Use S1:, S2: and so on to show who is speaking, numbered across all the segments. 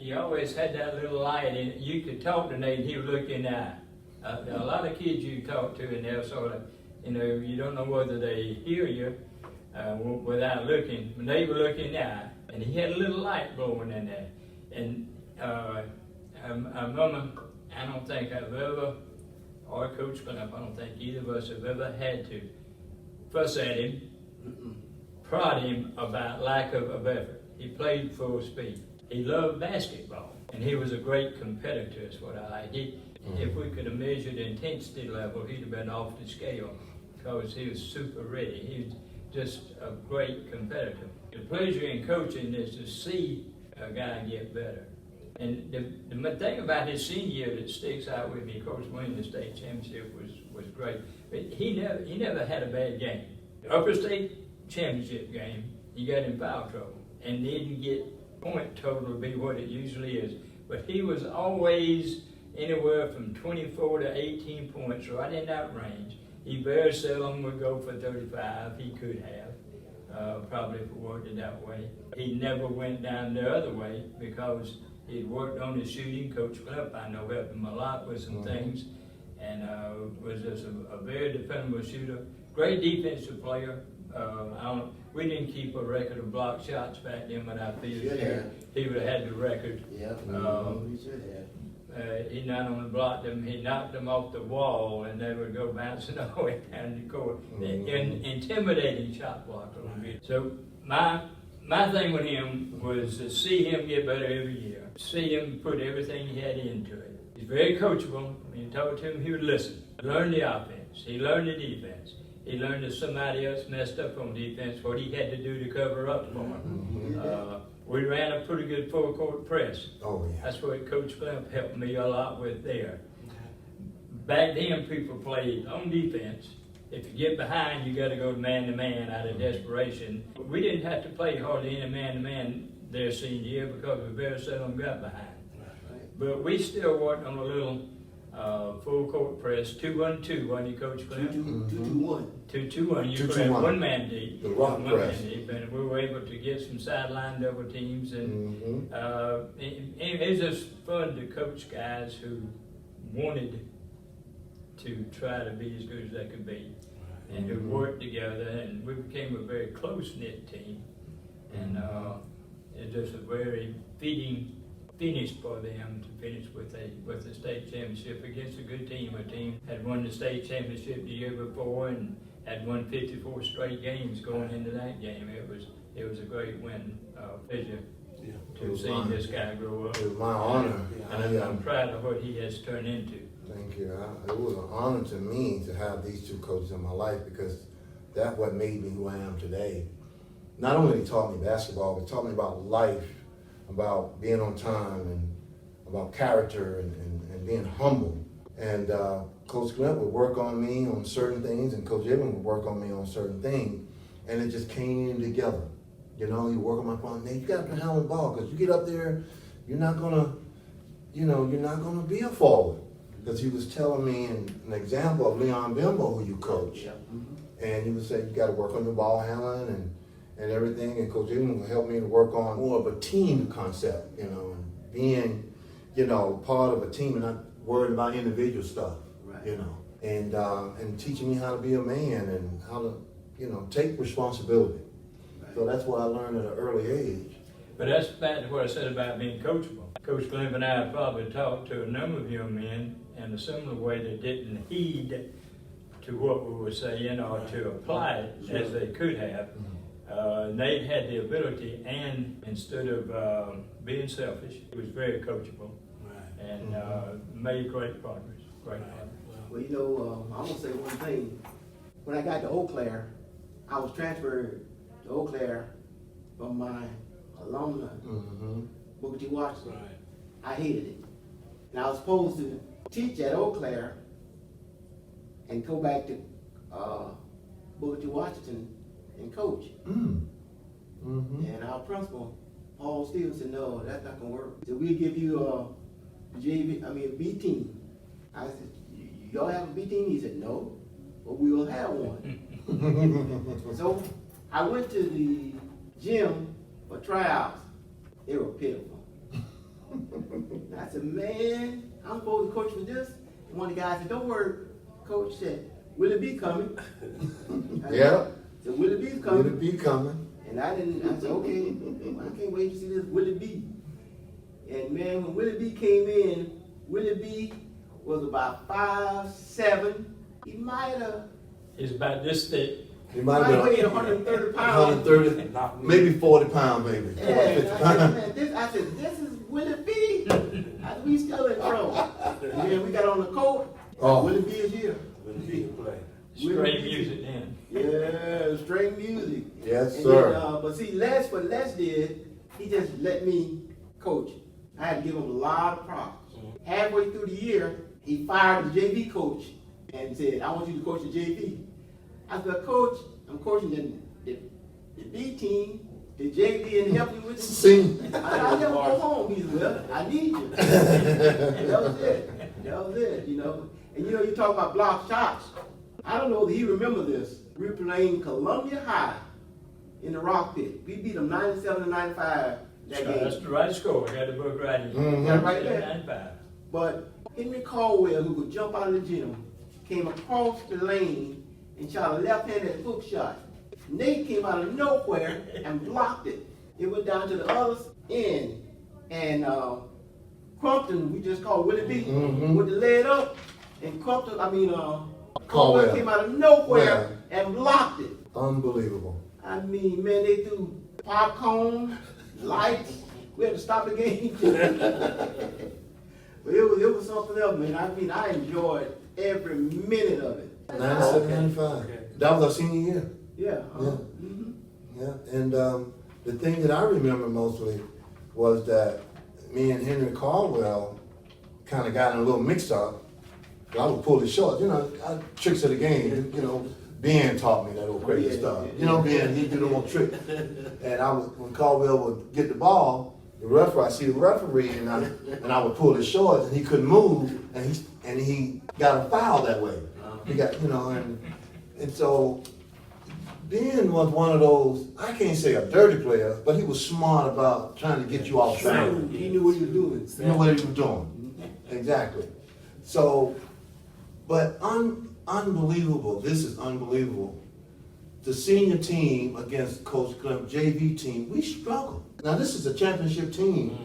S1: he always had that little light, and you could talk to Nate, and he would look in the eye. A lot of kids you talk to, and they'll sort of, you don't know whether they hear you without looking. But Nate would look in the eye, and he had a little light glowing in there. And I remember, I don't think I've ever, or Coach Gymph, I don't think either of us have ever had to fuss at him, prod him about lack of effort. He played full speed. He loved basketball, and he was a great competitor, is what I like. If we could have measured intensity level, he'd have been off the scale because he was super ready. He was just a great competitor. The pleasure in coaching is to see a guy get better. And the thing about his senior year that sticks out with me, of course, winning the state championship was great. But he never had a bad game. The upper state championship game, he got in foul trouble and didn't get point total to be what it usually is. But he was always anywhere from 24 to 18 points, right in that range. He very seldom would go for 35. He could have, probably if it worked it that way. He never went down the other way because he'd worked on his shooting. Coach Gymph, I know, helped him a lot with some things, and was just a very dependable shooter. Great defensive player. We didn't keep a record of block shots back then, but I feel he would have had the record.
S2: Yeah, he should have.
S1: He not only blocked them, he knocked them off the wall, and they would go bouncing all the way down the court. Intimidating shot blocker. So my thing with him was to see him get better every year. See him put everything he had into it. He's very coachable. When you talk to him, he would listen. Learn the offense. He learned the defense. He learned that somebody else messed up on defense, what he had to do to cover up for him. We ran a pretty good full court press.
S3: Oh, yeah.
S1: That's what Coach Gymph helped me a lot with there. Back then, people played on defense. If you get behind, you got to go man to man out of desperation. We didn't have to play hardly any man to man their senior year because we very seldom got behind. But we still worked on a little full court press, 2-1-2, wasn't you, Coach Gymph?
S2: 2-2-1.
S1: 2-2-1. You played one man deep.
S3: The rock press.
S1: And we were able to get some sideline double teams, and it was just fun to coach guys who wanted to try to be as good as they could be, and who worked together, and we became a very close-knit team, and it's just a very fitting finish for them to finish with the state championship against a good team. A team had won the state championship the year before and had won 54 straight games going into that game. It was a great win. Pleasure to see this guy grow up.
S3: It was my honor.
S1: And I'm proud of what he has turned into.
S3: Thank you. It was an honor to me to have these two coaches in my life because that's what made me who I am today. Not only they taught me basketball, but taught me about life, about being on time, and about character and being humble. And Coach Gymph would work on me on certain things, and Coach Edmond would work on me on certain things, and it just came together. He'd work on my phone. Man, you got to handle the ball because you get up there, you're not gonna be a forward. Because he was telling me an example of Leon Bimbo, who you coach, and he would say you got to work on your ball handling and everything. And Coach Edmond would help me to work on more of a team concept, and being, part of a team and not worried about individual stuff, and teaching me how to be a man and how to, take responsibility. Right. So that's what I learned at an early age.
S1: But that's back to what I said about being coachable. Coach Gymph and I probably talked to a number of young men in a similar way that didn't heed to what we were saying or to apply it as they could have. Nate had the ability, and instead of being selfish, he was very coachable and made great progress.
S2: Well, I'm going to say one thing. When I got to Eau Claire, I was transferred to Eau Claire from my alumni, Booker T. Washington. I hated it. And I was supposed to teach at Eau Claire and go back to Booker T. Washington and coach. And our principal, Paul Stevens, said, no, that's not going to work. He said, we'll give you a B team. I said, y'all have a B team? He said, no, but we will have one. So I went to the gym for tryouts. They were pitiful. And I said, man, I'm supposed to coach for this. And one of the guys said, don't worry, coach said, Willie B coming.
S3: Yeah.
S2: So Willie B's coming.
S3: It'll be coming.
S2: And I said, okay, I can't wait to see this Willie B. And man, when Willie B came in, Willie B was about 5'7". He might have
S1: He's about this thick.
S3: He might have
S2: weighed
S3: been
S2: 130 pounds.
S3: 130, maybe 40 pounds, maybe.
S2: Yeah, and I said, this is Willie B. I said, we still in trouble. And then we got on the court.
S3: Oh.
S2: Willie B is here.
S4: Willie B can play.
S1: Straight music then.
S2: Yeah, string music.
S3: Yes,
S2: And
S3: sir.
S2: then, but see, what Les did, he just let me coach. I had to give him a lot of props. Halfway through the year, he fired the JV coach and said, I want you to coach the JV. I said, Coach, I'm coaching the B team, the JV, and help you with the
S3: See?
S2: I never go home. He said, well, I need you. That was it. That was it, you know. And you know, you talk about block shots. I don't know if he remember this. We were playing Columbia High in the Rock Pit. We beat them 97-95 that
S1: So
S2: game.
S1: that's the right score. I got the book right here.
S3: Mhm.
S2: Yeah, right there.
S1: 95.
S2: But Henry Caldwell, who could jump out of the gym, came across the lane and shot a left-handed hook shot. Nate came out of nowhere and blocked it. It went down to the other end. And Crumpton, we just called Willie B, with the leg up. And Caldwell came out of nowhere and blocked it.
S3: Unbelievable.
S2: I mean, man, they threw popcorn, lights. We had to stop the game. But it was something else, man. I mean, I enjoyed every minute of it.
S3: 97, 95. That was our senior year.
S2: Yeah.
S3: Yeah. Yeah. And the thing that I remember mostly was that me and Henry Caldwell kind of got in a little mix-up. I would pull his shorts, you know, tricks of the game, you know. Ben taught me that old crazy stuff. You know, Ben, he did a little trick. And when Caldwell would get the ball, I see the referee, and I would pull his shorts, and he couldn't move, and he got a foul that way. He got, you know, and so Ben was one of those, I can't say a dirty player, but he was smart about trying to get you off balance.
S2: He knew what he was doing.
S3: You know what he was doing. Exactly. So, but unbelievable, this is unbelievable. The senior team against Coach Gymph JV team, we struggled. Now this is a championship team.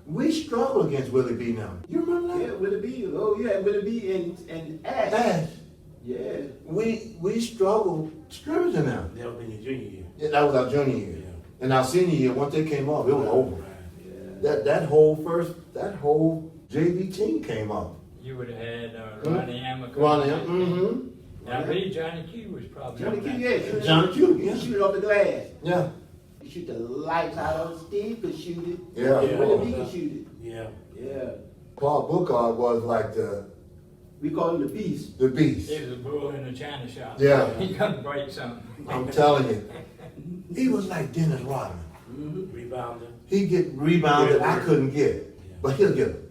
S3: We struggle against Willie B now. You remember that?
S2: Yeah, Willie B. Oh, yeah, Willie B. and Ash.
S3: Ash.
S2: Yeah.
S3: We struggled scrimmaging now.
S4: That was in your junior year.
S3: Yeah, that was our junior year.
S4: Yeah.
S3: And our senior year, once they came off, it was over.
S2: Yeah.
S3: That whole JV team came off.
S1: You would have had Ronnie Hammer.
S3: Ronnie,
S1: Now, I believe Johnny Q was probably
S2: Johnny
S1: on
S2: Q,
S1: that.
S2: yeah.
S3: Johnny Q,
S2: He
S3: yeah.
S2: shoot it off the glass.
S3: Yeah.
S2: He shoot the lights out of it. Steve could shoot it.
S3: Yeah.
S2: Willie B could shoot it.
S4: Yeah.
S2: Yeah.
S3: Paul Bookard was like
S2: We call him the Beast.
S3: the beast.
S1: He was a bull in the china shop.
S3: Yeah.
S1: He couldn't break something.
S3: I'm telling you. He was like Dennis Rodman.
S4: Rebounder.
S3: He get rebounded I couldn't get, but he'll get it.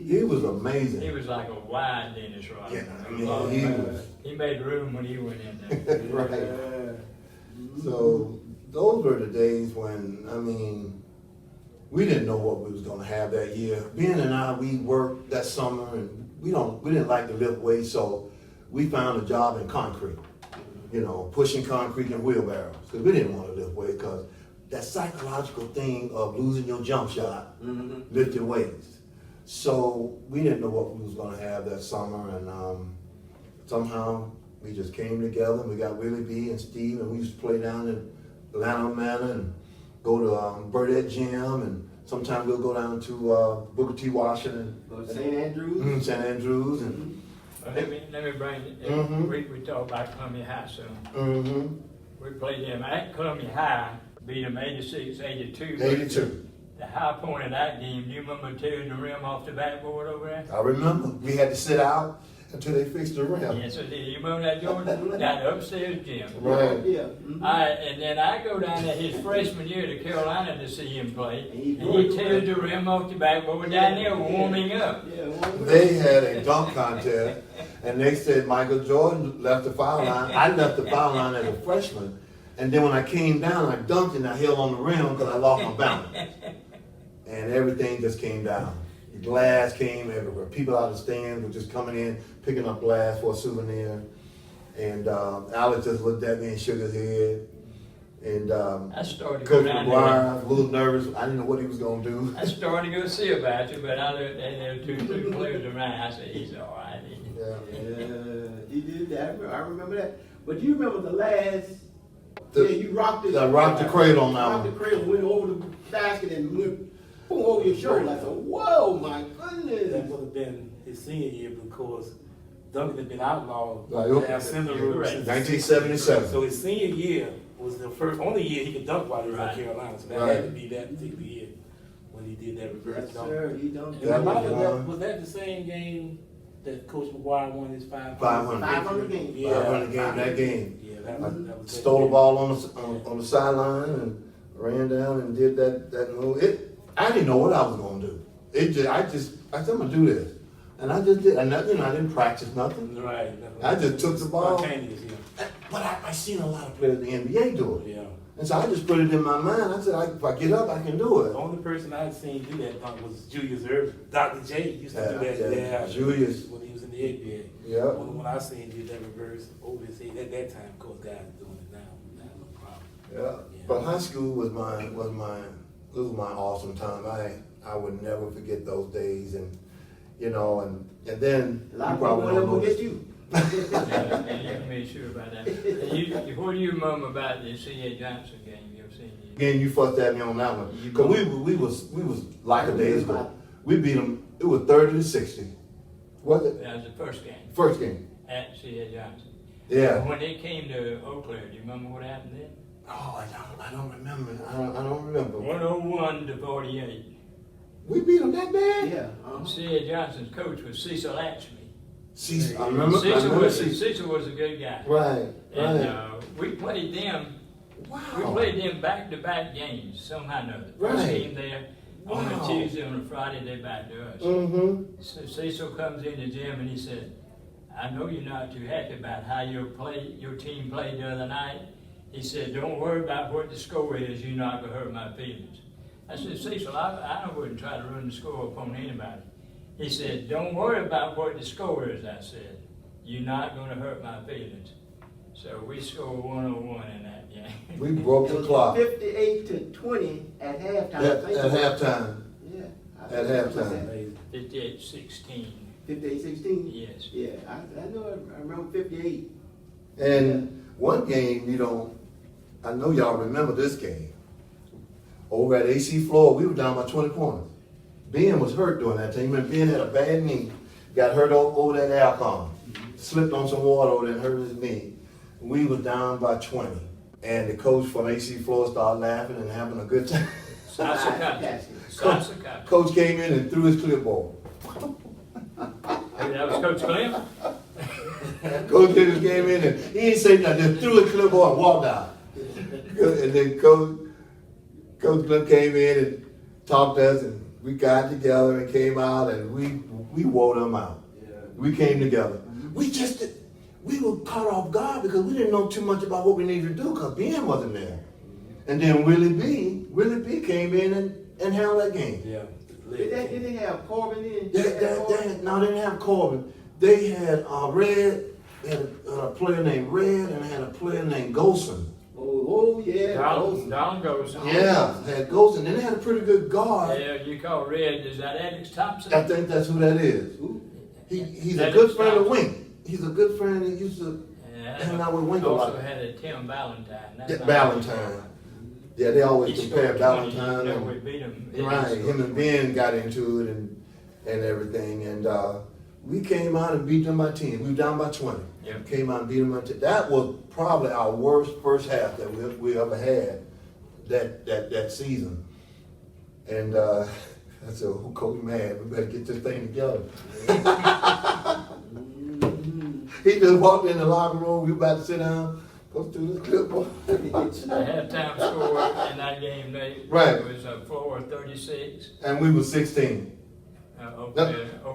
S3: He was amazing.
S1: He was like a wide Dennis Rodman.
S3: Yeah, he was.
S1: He made room when he went in there.
S3: Right.
S2: Yeah.
S3: So those were the days when, I mean, we didn't know what we was gonna have that year. Ben and I, we worked that summer, and we didn't like to lift weights, so we found a job in concrete. You know, pushing concrete and wheelbarrows, because we didn't want to lift weights, because that psychological thing of losing your jump shot, lifting weights. So we didn't know what we was gonna have that summer, and somehow we just came together, and we got Willie B and Steve, and we used to play down in Atlanta Manor and go to Burdette Gym, and sometimes we'll go down to Booker T. Washington,
S2: Go to St. Andrews.
S3: St. Andrews, and
S1: Let me bring it.
S3: Mhm.
S1: We talk about Columbia High soon. We played them at Columbia High, beat them 86-82.
S3: 82.
S1: The high point of that game, do you remember tearing the rim off the backboard over there?
S3: I remember we had to sit out until they fixed the rim.
S1: Yes, I did. You remember that, Jordan? That upstairs gym.
S3: Right.
S2: Yeah.
S1: And then I go down there his freshman year to Carolina to see him play. And he tears the rim off the backboard down there warming up.
S2: Yeah.
S3: They had a dunk contest, and they said Michael Jordan left the foul line. I left the foul line as a freshman, and then when I came down, I dunked and I held on the rim because I lost my balance. And everything just came down. Glass came everywhere. People out of the stands were just coming in, picking up glass for a souvenir. And Alex just looked at me and shook his head. And
S1: I started to go
S3: Coach
S1: down
S3: McGuire,
S1: there.
S3: I was a little nervous. I didn't know what he was going to do.
S1: I started to go see about you, but I looked and there were two players around. I said, he's all right.
S2: Yeah, you did that. I remember that. But do you remember the last?
S3: The-
S2: yeah, you rocked it.
S3: I rocked the cradle on that
S2: rocked
S3: one.
S2: the cradle, went over the basket and went boom over your shoulder. I said, whoa, my
S4: That
S2: goodness.
S4: would have been his senior year because Duncan had been outlawed
S3: Right.
S4: to have center
S1: You're
S4: rules
S1: right.
S4: since
S3: 1977.
S4: So his senior year was the only year he could dunk while he was
S1: Right.
S4: at Carolina. So that
S3: Right.
S4: had to be that particular year when he did that reverse
S2: Yes,
S4: dunk.
S2: sir. He done
S4: And
S3: That
S4: remind me,
S3: was
S4: was that the same game that Coach McGuire won his 500?
S3: 500
S2: game.
S4: Yeah.
S3: 500 game, that game.
S4: Yeah,
S3: I
S4: that was that
S3: stole the
S4: game.
S3: ball on the sideline and ran down and did that move. I didn't know what I was going to do. I said, I'm going to do this. And I just did. And I didn't practice nothing.
S4: Right.
S3: I just took the ball.
S4: Spontaneous, yeah.
S3: But I seen a lot of players in the NBA do it.
S4: Yeah.
S3: And so I just put it in my mind. I said, if I get up, I can do
S4: The
S3: it.
S4: only person I had seen do that dunk was Julius Erving. Dr. J used to do that
S3: Yeah,
S4: there
S3: Julius.
S4: when he was in the ABA.
S3: Yeah.
S4: When I seen did that reverse over his head, at that time, of course, guys doing it now. No problem.
S3: Yeah. But high school was my awesome time. I would never forget those days, and and then
S2: A lot
S3: you
S2: of people
S3: probably
S2: will
S3: don't
S2: never
S3: know
S2: forget
S3: this.
S2: you.
S1: Yeah, you can be sure about that. What do you remember about the C.A. Johnson game? You ever seen it?
S3: Again, you fussed at me on that one because we was like a days ago. We beat them. It was 30-60. Was it
S1: That was the first game
S3: first game?
S1: at C.A. Johnson.
S3: Yeah.
S1: When they came to Eau Claire, do you remember what happened then?
S3: Oh, I don't remember. I don't remember.
S1: 101 to 48.
S3: We beat them that bad?
S2: Yeah.
S1: C.A. Johnson's coach was Cecil Axby.
S3: See, I remember.
S1: Cecil was a good guy.
S3: Right.
S1: And we played them.
S3: Wow.
S1: We played them back-to-back games somehow or another. First
S3: Right.
S1: game there on a
S3: Wow.
S1: Tuesday, on a Friday they back to us.
S3: Mm-hmm.
S1: So Cecil comes in the gym and he said, I know you're not too happy about how your team played the other night. He said, don't worry about what the score is, you're not going to hurt my feelings. I said, Cecil, I wouldn't try to run the score upon anybody. He said, don't worry about what the score is, I said. You're not going to hurt my feelings. So we scored 101 in that game.
S3: We broke
S2: It
S3: the
S2: was
S3: clock
S2: 58-20 at halftime. I
S3: at
S2: think.
S3: halftime.
S2: Yeah.
S3: At halftime.
S4: Amazing.
S1: 58-16.
S2: 58-16?
S1: Yes.
S2: Yeah, I know. I remember 58.
S3: And one game, I know y'all remember this game. Over at AC Floor, we were down by 20 points. Ben was hurt during that time. Remember, Ben had a bad knee, got hurt over that air con, slipped on some water over there and hurt his knee. We was down by 20. And the coach from AC Floor started laughing and having a good time.
S1: Sasa
S3: Coach came in and threw his clipboard.
S1: That was Coach Clem?
S3: Coach came in and he didn't say nothing, just threw his clipboard and walked out. And then Coach Glenn came in and talked to us, and we got together and came out, and we wore them out.
S2: Yeah.
S3: We came together. We were caught off guard because we didn't know too much about what we needed to do because Ben wasn't there. And then Willie B came in and handled that game.
S4: Yeah.
S2: Did they have Corbin in?
S3: No, they didn't have Corbin. They had Red, they had a player named Red, and they had a player named Golson.
S2: Oh yeah.
S1: Don goes.
S3: Yeah, they had Golson. Then they had a pretty good guard.
S1: Yeah, you call Red, is that Alex Thompson?
S3: I think that's who that is.
S2: Ooh.
S3: He's a good friend of Wink. He's a good friend. He used to hang out with Wink a lot.
S1: Also had a Tim Valentine.
S3: Yeah, Valentine. Yeah, they always compare Valentine.
S1: No,
S3: And,
S1: we beat him.
S3: right, him and Ben got into it and everything. And we came out and beat them by 10. We were down by 20.
S1: Yeah.
S3: Came out and beat them by 10. That was probably our worst first half that we ever had that season. And I said, oh, Coach, man, we better get this thing together. He just walked in the locker room. We about to sit down, go through this clipboard.
S1: The halftime score in that game,
S3: Right.
S1: It was Florida 36,
S3: And we were 16.
S1: Eau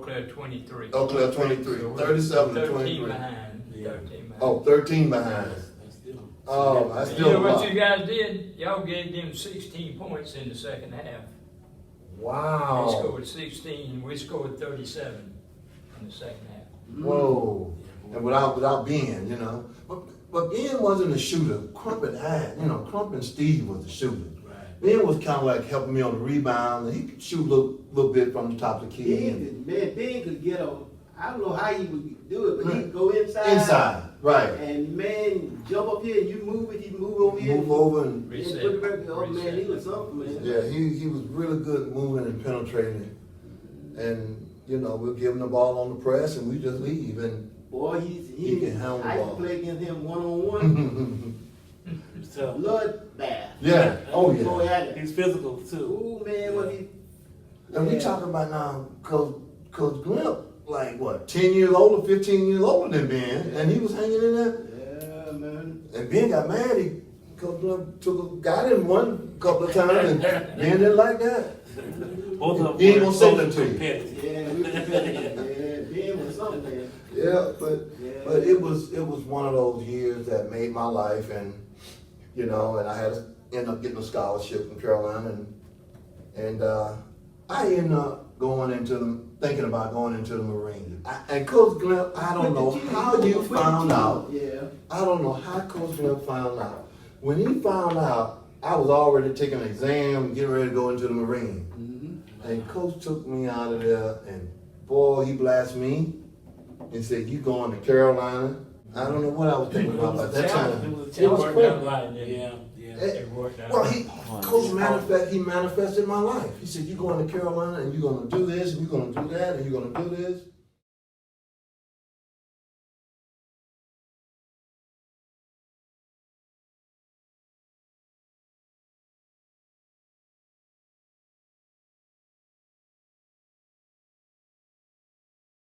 S1: Claire 23.
S3: Eau Claire 23,
S1: So we're
S3: 37 to
S1: 13
S3: 23.
S1: behind.
S4: Yeah.
S1: 13 behind.
S3: Oh, 13 behind.
S4: That's still.
S3: Oh, I
S1: And
S3: still
S1: you know what
S3: lost.
S1: you guys did? Y'all gave them 16 points in the second half.
S3: Wow.
S1: They scored 16, we scored 37 in the second half.
S3: Whoa. And without Ben, you know. But Ben wasn't a shooter. Crump and Steve was the shooter.
S4: Right.
S3: Ben was kind of like helping me on the rebound, and he could shoot a little bit from the top of the key.
S2: Ben could get I don't know how he would do it, but he could go inside.
S3: Inside, right.
S2: And man, jump up here and you move it, he'd move over here.
S3: Move over and
S2: And put it back. Oh man, he was something, man.
S3: yeah, he was really good moving and penetrating. And, you know, we'll give him the ball on the press and we just leave. And
S2: Boy,
S3: he can handle the
S2: I
S3: ball.
S2: can play against him one-on-one.
S4: So,
S2: Bloodbath.
S3: yeah, oh
S2: Go
S3: yeah.
S2: at it.
S4: he's physical too.
S2: Oh man, what he.
S3: And we talking about now, Coach Gymph, like what, 10 years older, 15 years older than Ben, and he was hanging in there.
S2: Yeah, man.
S3: And Ben got mad. Coach Gymph got him one couple of times, and Ben didn't like that.
S4: Both of them
S3: He ain't
S4: were
S3: gonna say that
S4: social
S3: to you.
S4: competitive.
S2: Yeah, we competitive. Yeah, Ben was something, man.
S3: Yeah, but
S2: Yeah.
S3: it was one of those years that made my life, and you know, and I had to end up getting a scholarship from Carolina, and I ended up thinking about going into the Marine. And Coach Gymph, I don't know how you found out.
S2: Yeah.
S3: I don't know how Coach Gymph found out. When he found out, I was already taking an exam, getting ready to go into the Marine.
S2: Mm-hmm.
S3: And Coach took me out of there, and boy, he blasted me and said, "You going to Carolina?" I don't know what I was thinking about at that time.
S4: It was a
S3: It was
S4: challenge.
S3: crazy.
S1: Worked out line, didn't it?
S4: Yeah.
S1: It worked out.
S3: Well, Coach manifested my life. He said, "You're going to Carolina, and you're going to do this, and you're going to do that, and you're going to do this."